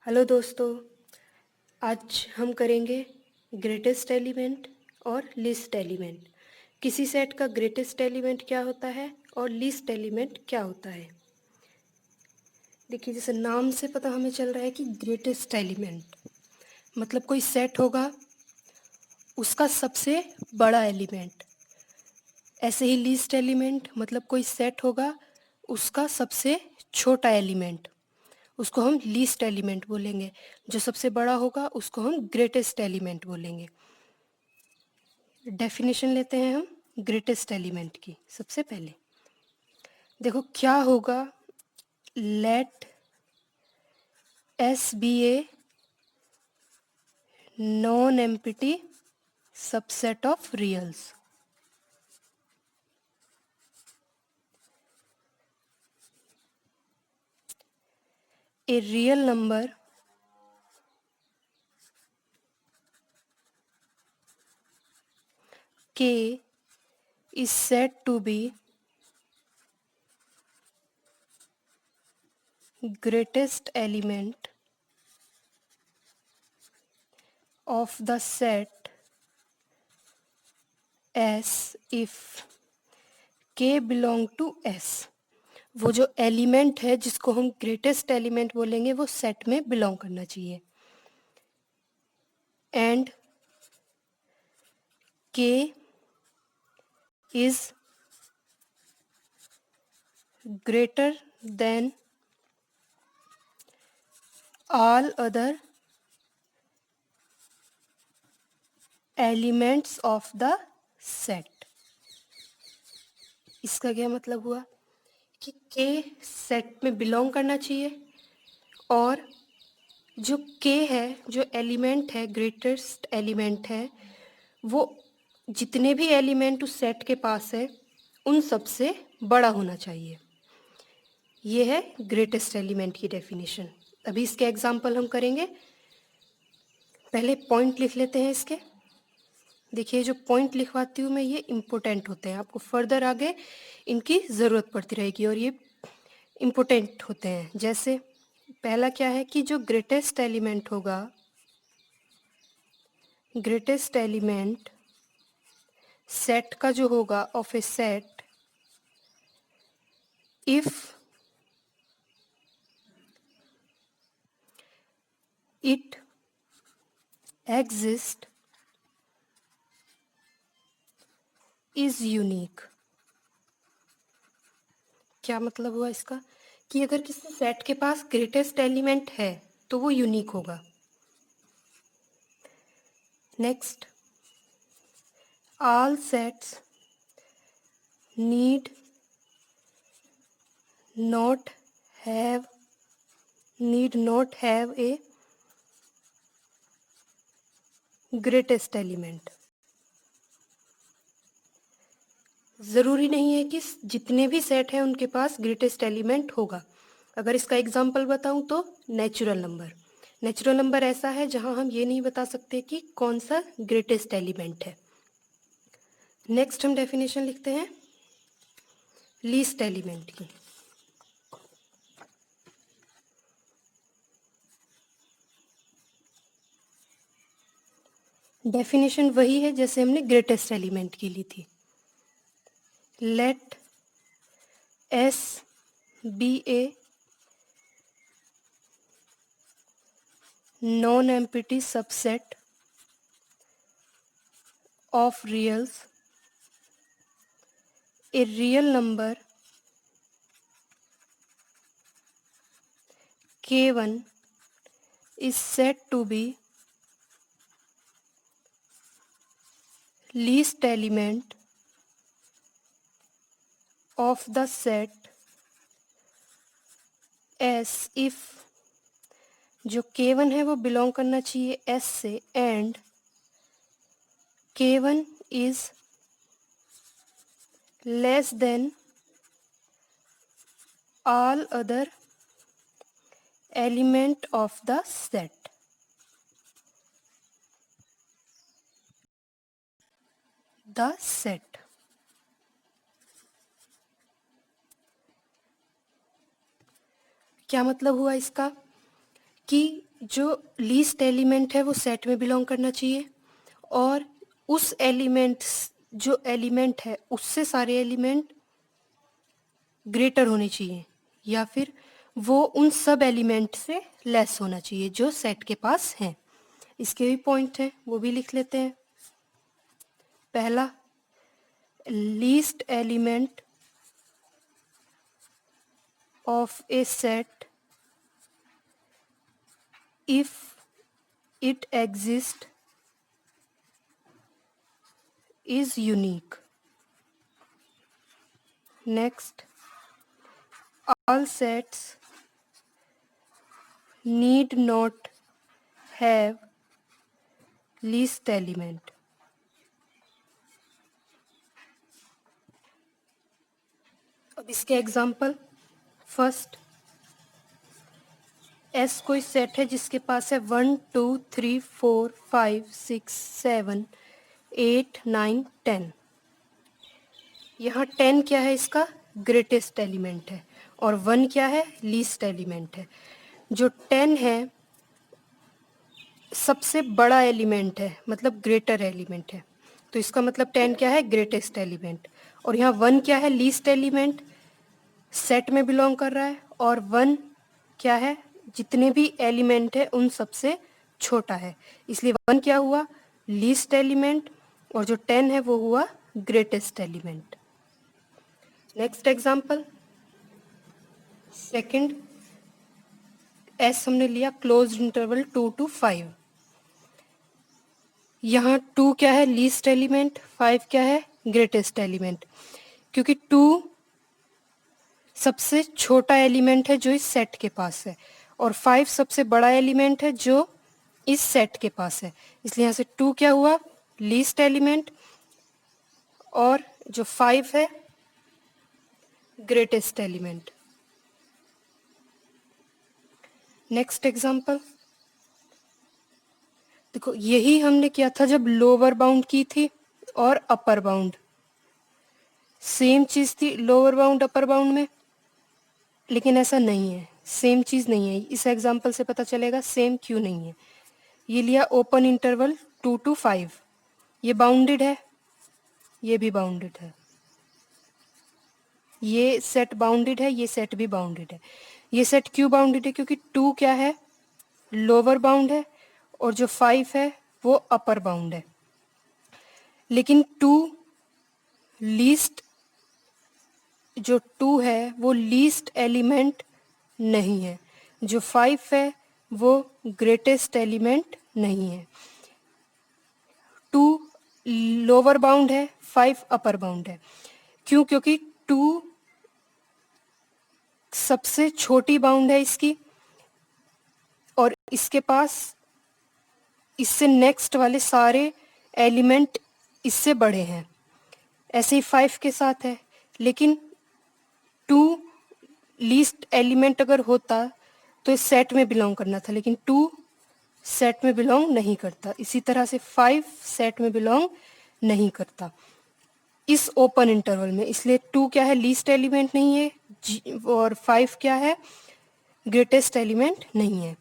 Hello दोस्तों, आज हम करेंगे ग्रेटेस्ट एलिमेंट और लीस्ट एलिमेंट। किसी सेट का ग्रेटेस्ट एलिमेंट क्या होता है और लीस्ट एलिमेंट क्या होता है। देखिए, जैसे नाम से पता हमें चल रहा है कि ग्रेटेस्ट एलिमेंट मतलब कोई सेट होगा उसका सबसे बड़ा एलिमेंट। ऐसे ही लीस्ट एलिमेंट मतलब कोई सेट होगा उसका सबसे छोटा एलिमेंट, उसको हम लीस्ट एलिमेंट बोलेंगे। जो सबसे बड़ा होगा उसको हम ग्रेटेस्ट एलिमेंट बोलेंगे। डेफिनेशन लेते हैं हम ग्रेटेस्ट एलिमेंट की। सबसे पहले देखो क्या होगा, let S be a non empty subset of reals. A real number k is said to be greatest element of the set S if k belong to S। वो जो एलिमेंट है जिसको हम ग्रेटेस्ट एलिमेंट बोलेंगे वो set में belong करना चाहिए। And k is greater than all other elements of the set। इसका क्या मतलब हुआ कि k सेट में बिलोंग करना चाहिए और जो k है, जो एलिमेंट है, ग्रेटेस्ट एलिमेंट है, वो जितने भी एलिमेंट उस सेट के पास है उन सब से बड़ा होना चाहिए। ये है ग्रेटेस्ट एलिमेंट की डेफिनेशन। अभी इसके एग्जाम्पल हम करेंगे। पहले पॉइंट लिख लेते हैं इसके। देखिए, जो पॉइंट लिखवाती हूँ मैं ये इम्पोर्टेंट होते हैं, आपको फर्दर आगे इनकी ज़रूरत पड़ती रहेगी और ये इम्पोर्टेंट होते हैं। जैसे पहला क्या है कि जो ग्रेटेस्ट एलिमेंट होगा, ग्रेटेस्ट एलिमेंट सेट का जो होगा of A set if it exist is unique. क्या मतलब हुआ इसका कि अगर किसी सेट के पास ग्रेटेस्ट एलिमेंट है तो वो यूनिक होगा। Next, all sets need not have a greatest element। ज़रूरी नहीं है कि जितने भी सेट हैं उनके पास ग्रेटेस्ट एलिमेंट होगा। अगर इसका एग्जांपल बताऊं तो नेचुरल नंबर। नेचुरल नंबर ऐसा है जहां हम ये नहीं बता सकते कि कौन सा ग्रेटेस्ट एलिमेंट है। नेक्स्ट हम डेफिनेशन लिखते हैं लीस्ट एलिमेंट की। डेफिनेशन वही है जैसे हमने ग्रेटेस्ट एलिमेंट की ली थी। Let S be a non empty subset of reals। A real number k1 is said to be least element of the set S if जो k1 है वो बिलोंग करना चाहिए S से and k1 is less than all other element of the set। the set क्या मतलब हुआ इसका कि जो लीस्ट एलिमेंट है वो सेट में बिलोंग करना चाहिए, और उस एलिमेंट्स जो एलिमेंट है उससे सारे एलिमेंट ग्रेटर होने चाहिए, या फिर वो उन सब एलिमेंट से लेस होना चाहिए जो सेट के पास हैं। इसके भी पॉइंट हैं, वो भी लिख लेते हैं। पहला, least element of A set if it exists is unique. Next, all sets need not have least element. अब इसके एग्जाम्पल, फर्स्ट, एस कोई सेट है जिसके पास है 1 2 3 4 5 6 7 8 9 10। यहाँ 10 क्या है, इसका ग्रेटेस्ट एलिमेंट है, और 1 क्या है, लीस्ट एलिमेंट है। जो 10 है सबसे बड़ा एलिमेंट है, मतलब ग्रेटर एलिमेंट है, तो इसका मतलब 10 क्या है, ग्रेटेस्ट एलिमेंट। और यहाँ 1 क्या है, लीस्ट एलिमेंट, सेट में बिलोंग कर रहा है, और 1 क्या है, जितने भी एलिमेंट है उन सबसे छोटा है, इसलिए 1 क्या हुआ, लीस्ट एलिमेंट, और जो 10 है वो हुआ greatest element. Next example, second, S हमने लिया क्लोज्ड इंटरवल 2 to 5। यहाँ 2 क्या है, लीस्ट एलिमेंट, 5 क्या है, ग्रेटेस्ट एलिमेंट, क्योंकि 2 सबसे छोटा एलिमेंट है जो इस सेट के पास है, और 5 सबसे बड़ा एलिमेंट है जो इस सेट के पास है, इसलिए यहाँ से 2 क्या हुआ, लीस्ट एलिमेंट, और जो 5 है ग्रेटेस्ट एलिमेंट। नेक्स्ट एग्जाम्पल देखो, यही हमने किया था जब लोअर बाउंड की थी और अपर बाउंड, सेम चीज थी लोअर बाउंड अपर बाउंड में, लेकिन ऐसा नहीं है, सेम चीज नहीं है। इस एग्जाम्पल से पता चलेगा सेम क्यों नहीं है। ये लिया ओपन इंटरवल 2 to 5, ये बाउंडेड है, ये भी बाउंडेड है, ये सेट बाउंडेड है, ये सेट भी बाउंडेड है। ये सेट क्यों बाउंडेड है, क्योंकि 2 क्या है, लोअर बाउंड है, और जो 5 है वो अपर बाउंड है। लेकिन 2 लीस्ट, जो 2 है वो लीस्ट एलिमेंट नहीं है, जो 5 है वो ग्रेटेस्ट एलिमेंट नहीं है। 2 लोअर बाउंड है, 5 अपर बाउंड है। क्यों, क्योंकि 2 सबसे छोटी बाउंड है इसकी, और इसके पास इससे नेक्स्ट वाले सारे एलिमेंट इससे बड़े हैं। ऐसे ही 5 के साथ है, लेकिन 2 लीस्ट एलिमेंट अगर होता तो इस सेट में बिलोंग करना था, लेकिन 2 सेट में बिलोंग नहीं करता। इसी तरह से 5 सेट में बिलोंग नहीं करता इस ओपन इंटरवल में, इसलिए 2 क्या है, लीस्ट एलिमेंट नहीं है, और 5 क्या है, ग्रेटेस्ट एलिमेंट नहीं है।